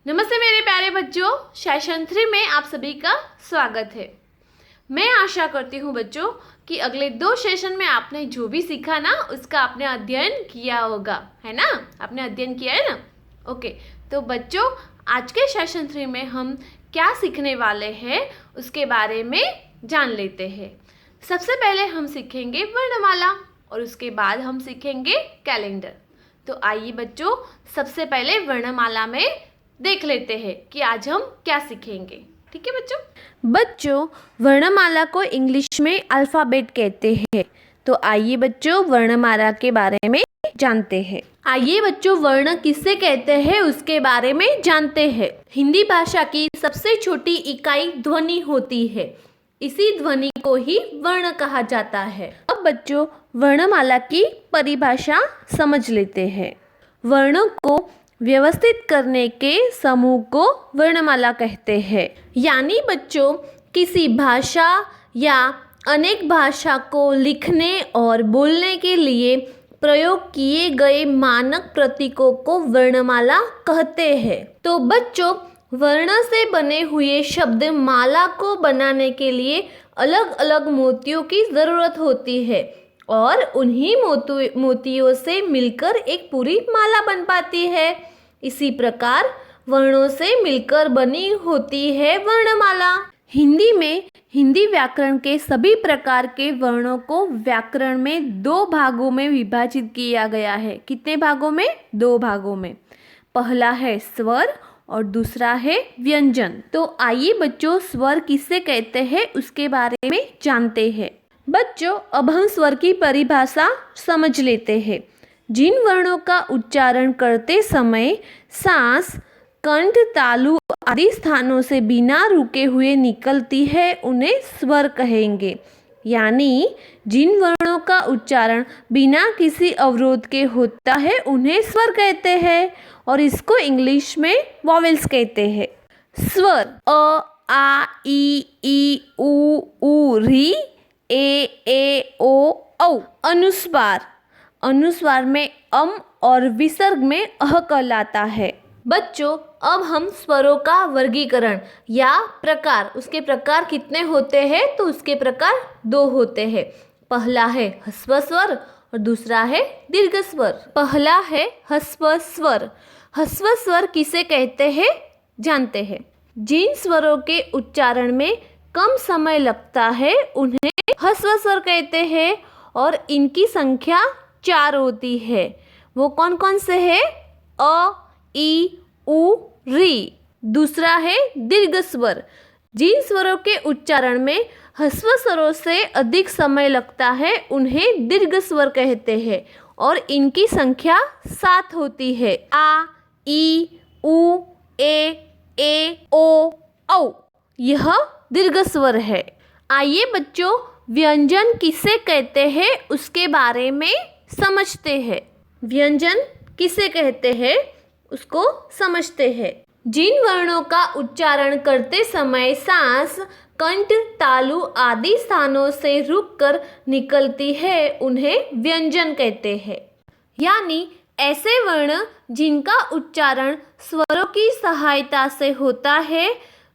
नमस्ते मेरे प्यारे बच्चों, सेशन 3 में आप सभी का स्वागत है। मैं आशा करती हूँ बच्चों कि अगले 2 सेशन में आपने जो भी सीखा ना उसका आपने अध्ययन किया होगा, है ना? आपने अध्ययन किया है ना? ओके, तो बच्चों आज के सेशन 3 में हम क्या सीखने वाले हैं उसके बारे में जान लेते हैं। सबसे पहले हम सीखेंगे वर्णमाला और उसके बाद हम सीखेंगे कैलेंडर। तो आइए बच्चों सबसे पहले वर्णमाला में देख लेते हैं कि आज हम क्या सीखेंगे। ठीक है बच्चों, वर्णमाला को इंग्लिश में अल्फ़ाबेट कहते हैं। तो आइए बच्चों वर्णमाला के बारे में जानते हैं। आइए बच्चों वर्ण किससे कहते हैं उसके बारे में जानते हैं। हिंदी भाषा की सबसे छोटी इकाई ध्वनि होती है। इसी ध्वनि को ही वर्ण कहा जाता है। अब बच्चों वर्णमाला की परिभाषा समझ लेते हैं। वर्णों को व्यवस्थित करने के समूह को वर्णमाला कहते हैं। यानी बच्चों किसी भाषा या अनेक भाषा को लिखने और बोलने के लिए प्रयोग किए गए मानक प्रतीकों को वर्णमाला कहते हैं। तो बच्चों वर्ण से बने हुए शब्द माला को बनाने के लिए अलग अलग मोतियों की ज़रूरत होती है और उन्हीं मोतियों से मिलकर एक पूरी माला बन पाती है। इसी प्रकार वर्णों से मिलकर बनी होती है वर्णमाला। हिंदी में हिंदी व्याकरण के सभी प्रकार के वर्णों को व्याकरण में 2 भागों में विभाजित किया गया है। कितने भागों में? 2 भागों में। पहला है स्वर और दूसरा है व्यंजन। तो आइए बच्चों स्वर किससे कहते हैं उसके बारे में जानते हैं। बच्चों अब हम स्वर की परिभाषा समझ लेते हैं। जिन वर्णों का उच्चारण करते समय सांस कंठ तालु आदि स्थानों से बिना रुके हुए निकलती है उन्हें स्वर कहेंगे। यानी जिन वर्णों का उच्चारण बिना किसी अवरोध के होता है उन्हें स्वर कहते हैं और इसको इंग्लिश में वॉवेल्स कहते हैं। स्वर अ आ ई उ ऊ री ए ओ औ। अनुस्वार में और विसर्ग में अह कहलाता है। बच्चों अब हम स्वरों का वर्गीकरण या प्रकार, उसके प्रकार कितने होते हैं तो उसके प्रकार 2 होते हैं। पहला है ह्रस्व स्वर और दूसरा है दीर्घ स्वर। पहला है ह्रस्व स्वर। ह्रस्व स्वर किसे कहते हैं जानते हैं। जिन स्वरों के उच्चारण में कम समय लगता है उन्हें ह्रस्व स्वर कहते हैं और इनकी संख्या 4 होती है। वो कौन कौन से है? अ ई उ री। दूसरा है दीर्घ स्वर। जिन स्वरों के उच्चारण में ह्रस्व स्वरों से अधिक समय लगता है उन्हें दीर्घ स्वर कहते हैं और इनकी संख्या 7 होती है। आ ई उ ए ओ औ। यह दीर्घ स्वर है। आइए बच्चों व्यंजन किसे कहते हैं उसके बारे में समझते हैं। व्यंजन किसे कहते हैं उसको समझते हैं। जिन वर्णों का उच्चारण करते समय सांस कंठ तालु आदि स्थानों से रुककर निकलती है उन्हें व्यंजन कहते हैं। यानी ऐसे वर्ण जिनका उच्चारण स्वरों की सहायता से होता है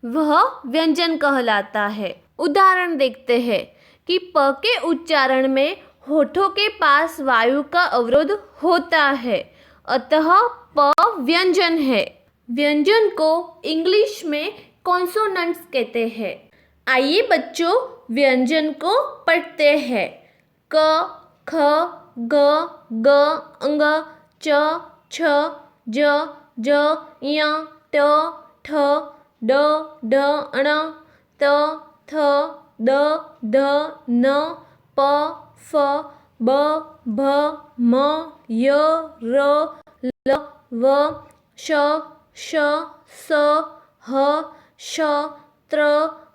वह व्यंजन कहलाता है। उदाहरण देखते हैं कि प के उच्चारण में होठों के पास वायु का अवरोध होता है, अतः प व्यंजन है। व्यंजन को इंग्लिश में कॉन्सोनेंट्स कहते हैं। आइए बच्चों व्यंजन को पढ़ते हैं। क ख ग ग अंग च छ ज ज य ट ठ ड ढ ण त थ द ध न प फ ब भ म य र ल व श श स ह श त्र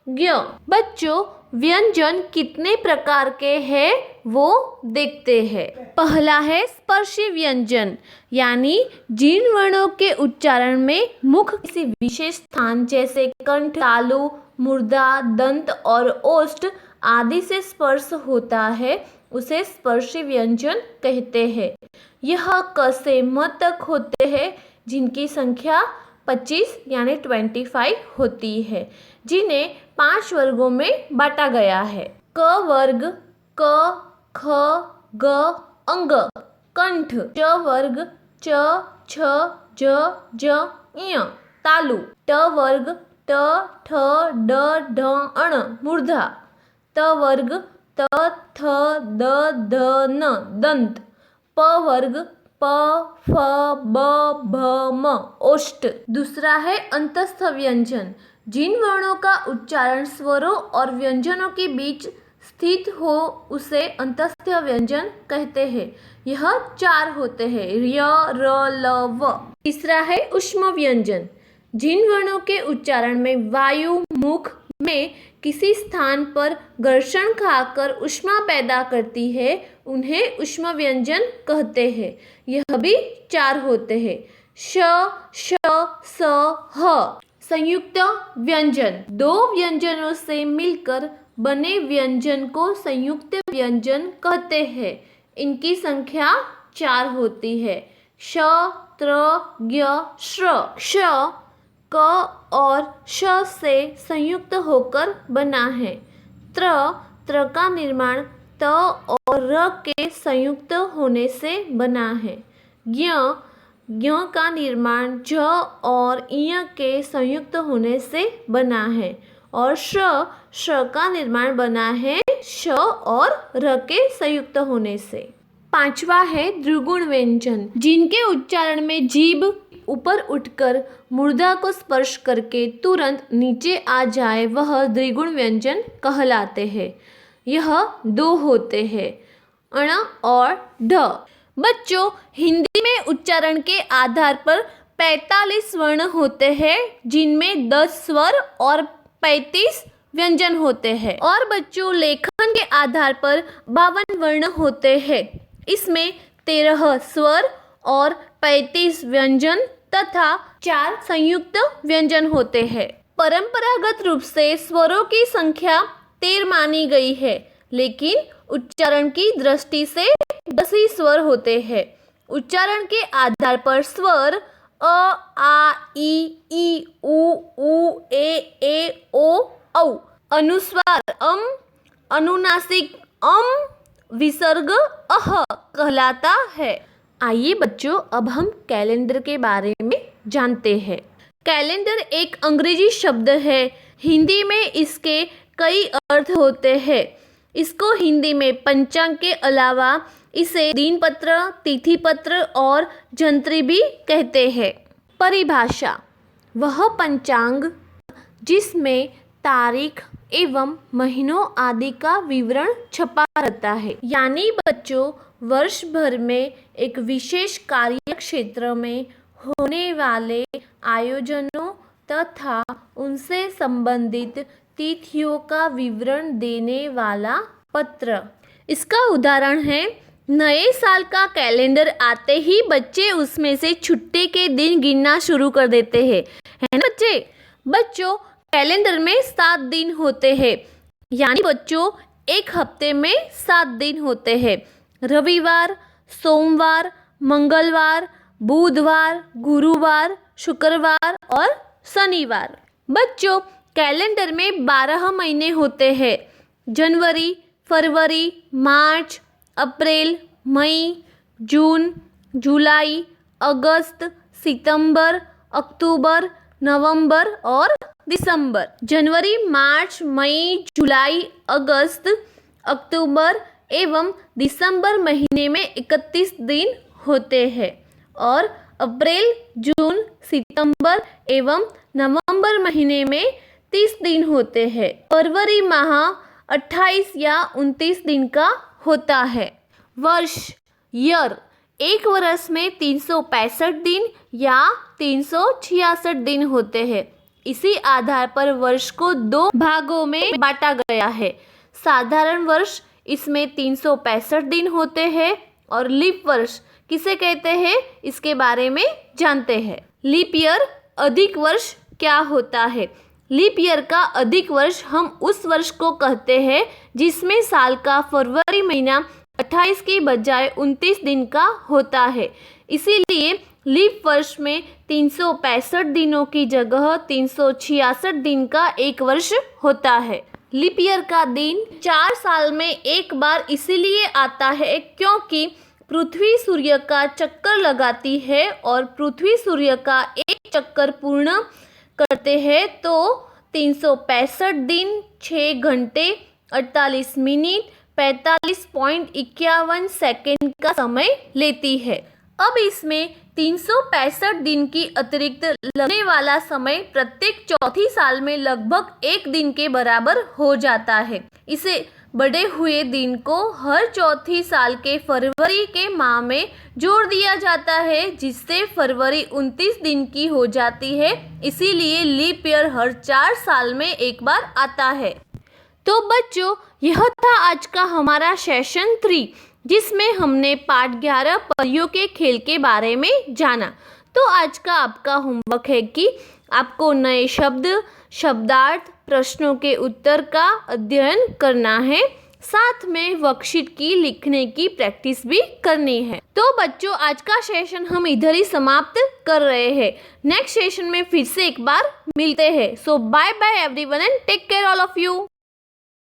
ज्ञ। बच्चों व्यंजन कितने प्रकार के हैं वो देखते हैं। पहला है स्पर्शी व्यंजन। यानी जिन वर्णों के उच्चारण में मुख किसी विशेष स्थान जैसे कंठ तालु मूर्धा दंत और ओष्ठ आदि से स्पर्श होता है उसे स्पर्शी व्यंजन कहते हैं। यह क से म तक होते हैं जिनकी संख्या 25 यानी 25 होती है, जिन्हें 5 वर्गों में बांटा गया है। क वर्ग क, ख, ग, अंग, कंठ। च वर्ग च, छ, ज, ज, ञ, तालु। ट वर्ग ट, ठ, ड, ढ, अण, मूर्धा। त वर्ग त, थ, द, ध, न, दंत। प वर्ग प, फ, ब, भ, म, ओष्ठ। दूसरा है अंतस्थ व्यंजन। जिन वर्णों का उच्चारण स्वरों और व्यंजनों के बीच स्थित हो उसे अंतस्थ व्यंजन कहते हैं। यह 4 होते हैं, य, र, ल, व। तीसरा है ऊष्म व्यंजन। जिन वर्णों के उच्चारण में वायु मुख में किसी स्थान पर घर्षण खाकर ऊष्मा पैदा करती है उन्हें ऊष्म व्यंजन कहते हैं। यह भी 4 होते हैं, श, श, स, ह। संयुक्त व्यंजन। 2 व्यंजनों से मिलकर बने व्यंजन को संयुक्त व्यंजन कहते हैं। इनकी संख्या 4 होती है, श, त्र, ज्ञ, श्र। क्ष क और श से संयुक्त होकर बना है। त्र का निर्माण त और र के संयुक्त होने से बना है। ज्ञ का निर्माण ज और ञ के संयुक्त होने से बना है। और श का निर्माण बना है श और र के संयुक्त होने से। 5वां है द्विगुण व्यंजन। जिनके उच्चारण में जीभ ऊपर उठकर मूर्धा को स्पर्श करके तुरंत नीचे आ जाए वह द्विगुण व्यंजन कहलाते हैं। यह 2 होते हैं, अण और ढ। बच्चों, हिंदी में उच्चारण के आधार पर 45 वर्ण होते हैं, जिनमें 10 स्वर और 35 व्यंजन होते हैं। और बच्चों, लेखन के आधार पर 52 वर्ण होते हैं। इसमें 13 स्वर और 35 व्यंजन तथा 4 संयुक्त व्यंजन होते हैं। परंपरागत रूप से स्वरों की संख्या 13 मानी गई है, लेकिन उच्चारण की दृष्टि से 10 ही स्वर होते हैं। उच्चारण के आधार पर स्वर अ, आ, ई, उ, ए, ओ, औ, अनुस्वार अम, अनुनासिक अम, विसर्ग अह कहलाता है। आइए बच्चों, अब हम कैलेंडर के बारे में जानते हैं। कैलेंडर एक अंग्रेजी शब्द है। हिंदी में इसके कई अर्थ होते हैं। इसको हिंदी में पंचांग के अलावा इसे दिनपत्र, तिथिपत्र और जंत्री भी कहते हैं। परिभाषा। वह पंचांग जिसमें तारीख एवं महीनों आदि का विवरण छपा रहता है। यानी बच्चों, वर्ष भर में एक विशेष कार्य क्षेत्र में होने वाले आयोजनों तथा उनसे संबंधित तिथियों का विवरण देने वाला पत्र। इसका उदाहरण है, नए साल का कैलेंडर आते ही बच्चे उसमें से छुट्टी के दिन गिनना शुरू कर देते हैं, है ना बच्चों? कैलेंडर में 7 दिन होते हैं। यानी बच्चों, एक हफ्ते में 7 दिन होते हैं। रविवार, सोमवार, मंगलवार, बुधवार, गुरुवार, शुक्रवार और शनिवार। बच्चों, कैलेंडर में 12 महीने होते हैं। जनवरी, फरवरी, मार्च, अप्रैल, मई, जून, जुलाई, अगस्त, सितंबर, अक्टूबर, नवंबर और दिसंबर। जनवरी, मार्च, मई, जुलाई, अगस्त, अक्टूबर एवं दिसंबर महीने में 31 दिन होते हैं और अप्रैल, जून, सितंबर एवं नवंबर महीने में 30 दिन होते हैं। फरवरी माह 28 या 29 दिन का होता है। वर्ष, ईयर, एक वर्ष में 365 दिन या 366 दिन होते हैं। इसी आधार पर वर्ष को 2 भागों में बांटा गया है। साधारण वर्ष, इसमें 365 दिन होते हैं और लीप वर्ष किसे कहते हैं, इसके बारे में जानते हैं। लीप ईयर, अधिक वर्ष क्या होता है? लीप ईयर का अधिक वर्ष हम उस वर्ष को कहते हैं जिसमें साल का फरवरी महीना 28 की बजाय 29 दिन का होता है। इसीलिए लीप वर्ष में 365 दिनों की जगह 366 दिन का एक वर्ष होता है। लीप ईयर का दिन 4 साल में एक बार इसीलिए आता है क्योंकि पृथ्वी सूर्य का चक्कर लगाती है और पृथ्वी सूर्य का एक चक्कर पूर्ण करते हैं तो 365 दिन 6 घंटे 48 मिनट 45.51 सेकेंड का समय लेती है। अब इसमें 365 दिन की अतिरिक्त लगने वाला समय प्रत्येक चौथी साल में लगभग 1 दिन के बराबर हो जाता है। इसे बढ़े हुए दिन को हर चौथी साल के फरवरी के माह में जोड़ दिया जाता है जिससे फरवरी 29 दिन की हो जाती है। इसीलिए लीप ईयर हर 4 साल में एक बार आता है। तो बच्चों, यह था आज का हमारा सेशन 3 जिसमें हमने पाठ 11 परियों के खेल के बारे में जाना। तो आज का आपका होमवर्क है कि आपको नए शब्द, शब्दार्थ, प्रश्नों के उत्तर का अध्ययन करना है, साथ में वर्कशीट की लिखने की प्रैक्टिस भी करनी है। तो बच्चों, आज का सेशन हम इधर ही समाप्त कर रहे हैं। नेक्स्ट सेशन में फिर से एक बार मिलते हैं। So bye bye everyone and take care all of you.